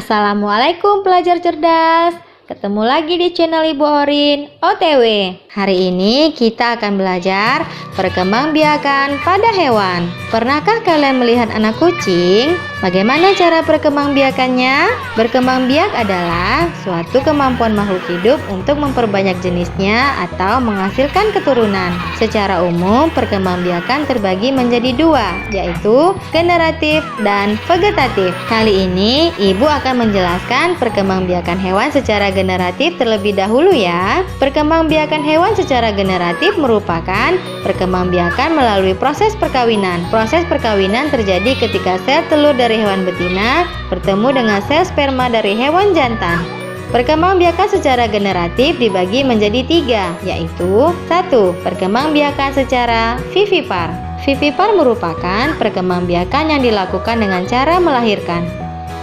Assalamualaikum pelajar cerdas. Ketemu lagi di channel Ibu Orin OTW. Hari ini kita akan belajar perkembangbiakan pada hewan. Pernahkah kalian melihat anak kucing? Bagaimana cara perkembangbiakannya? Berkembang biak adalah suatu kemampuan makhluk hidup untuk memperbanyak jenisnya atau menghasilkan keturunan. Secara umum, perkembangbiakan terbagi menjadi dua, yaitu generatif dan vegetatif. Kali ini, Ibu akan menjelaskan perkembangbiakan hewan secara generatif terlebih dahulu ya. Perkembangbiakan hewan secara generatif merupakan perkembangbiakan melalui proses perkawinan. Proses perkawinan terjadi ketika sel telur dari hewan betina bertemu dengan sel sperma dari hewan jantan. Perkembangbiakan secara generatif dibagi menjadi tiga, yaitu 1. Perkembangbiakan secara vivipar. Vivipar merupakan perkembangbiakan yang dilakukan dengan cara melahirkan.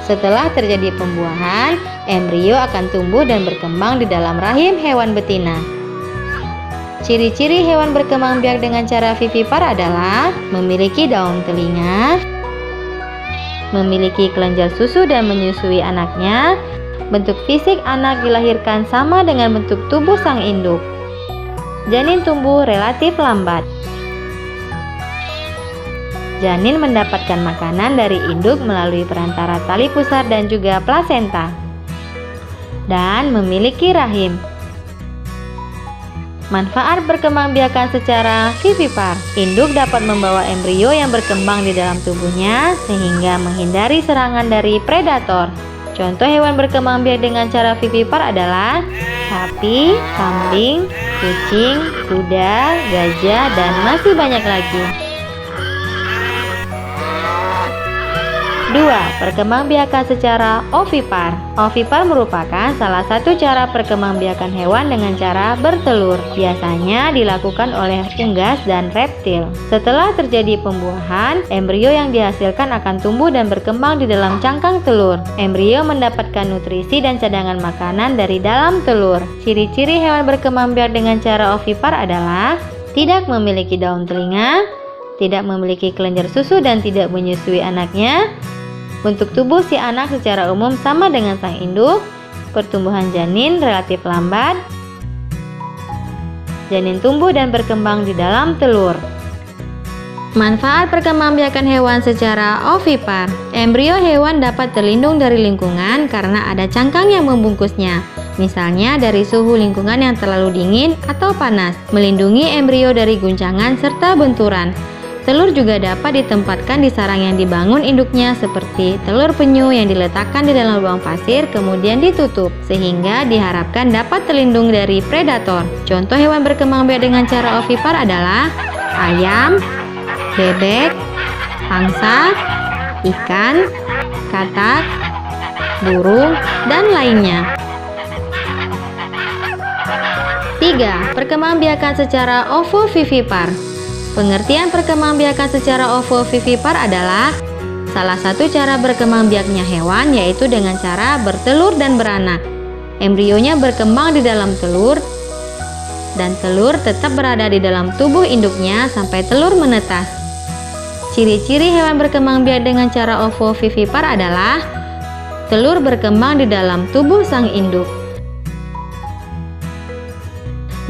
Setelah terjadi pembuahan, embrio akan tumbuh dan berkembang di dalam rahim hewan betina. Ciri-ciri hewan berkembang biak dengan cara vivipar adalah memiliki daun telinga, memiliki kelenjar susu dan menyusui anaknya. Bentuk fisik anak dilahirkan sama dengan bentuk tubuh sang induk. Janin tumbuh relatif lambat. Janin mendapatkan makanan dari induk melalui perantara tali pusar dan juga plasenta, dan memiliki rahim. Manfaat berkembangbiakan secara vivipar. Induk dapat membawa embrio yang berkembang di dalam tubuhnya sehingga menghindari serangan dari predator. Contoh hewan berkembang biak dengan cara vivipar adalah sapi, kambing, kucing, kuda, gajah, dan masih banyak lagi. 2. Perkembangbiakan secara ovipar. Ovipar merupakan salah satu cara perkembangbiakan hewan dengan cara bertelur. Biasanya dilakukan oleh unggas dan reptil. Setelah terjadi pembuahan, embrio yang dihasilkan akan tumbuh dan berkembang di dalam cangkang telur. Embrio mendapatkan nutrisi dan cadangan makanan dari dalam telur. Ciri-ciri hewan berkembang biak dengan cara ovipar adalah tidak memiliki daun telinga, tidak memiliki kelenjar susu dan tidak menyusui anaknya. Bentuk tubuh si anak secara umum sama dengan sang induk. Pertumbuhan janin relatif lambat. Janin tumbuh dan berkembang di dalam telur. Manfaat perkembangbiakan hewan secara ovipar. Embrio hewan dapat terlindung dari lingkungan karena ada cangkang yang membungkusnya. Misalnya dari suhu lingkungan yang terlalu dingin atau panas, melindungi embrio dari guncangan serta benturan. Telur juga dapat ditempatkan di sarang yang dibangun induknya seperti telur penyu yang diletakkan di dalam lubang pasir kemudian ditutup, sehingga diharapkan dapat terlindung dari predator. Contoh hewan berkembang biak dengan cara ovipar adalah ayam, bebek, angsa, ikan, katak, burung, dan lainnya. 3. Perkembangbiakan secara ovovivipar. Pengertian perkembangbiakan secara ovovivipar adalah salah satu cara berkembang biaknya hewan yaitu dengan cara bertelur dan beranak. Embrionya berkembang di dalam telur dan telur tetap berada di dalam tubuh induknya sampai telur menetas. Ciri-ciri hewan berkembang biak dengan cara ovovivipar adalah telur berkembang di dalam tubuh sang induk.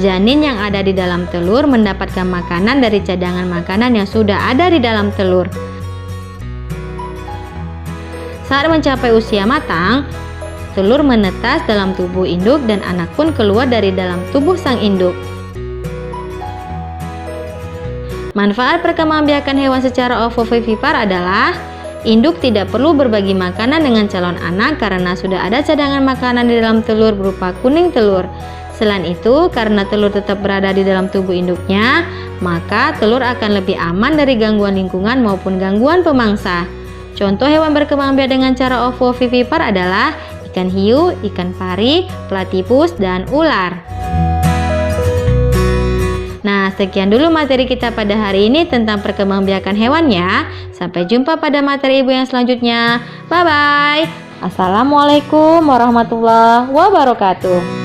Janin yang ada di dalam telur mendapatkan makanan dari cadangan makanan yang sudah ada di dalam telur. Saat mencapai usia matang, telur menetas dalam tubuh induk dan anak pun keluar dari dalam tubuh sang induk. Manfaat perkembangbiakan hewan secara ovovivipar adalah induk tidak perlu berbagi makanan dengan calon anak karena sudah ada cadangan makanan di dalam telur berupa kuning telur. Selain itu, karena telur tetap berada di dalam tubuh induknya, maka telur akan lebih aman dari gangguan lingkungan maupun gangguan pemangsa. Contoh hewan berkembang biak dengan cara ovovivipar adalah ikan hiu, ikan pari, platypus, dan ular. Nah, sekian dulu materi kita pada hari ini tentang perkembangbiakan hewan ya. Sampai jumpa pada materi Ibu yang selanjutnya. Bye-bye. Assalamualaikum warahmatullahi wabarakatuh.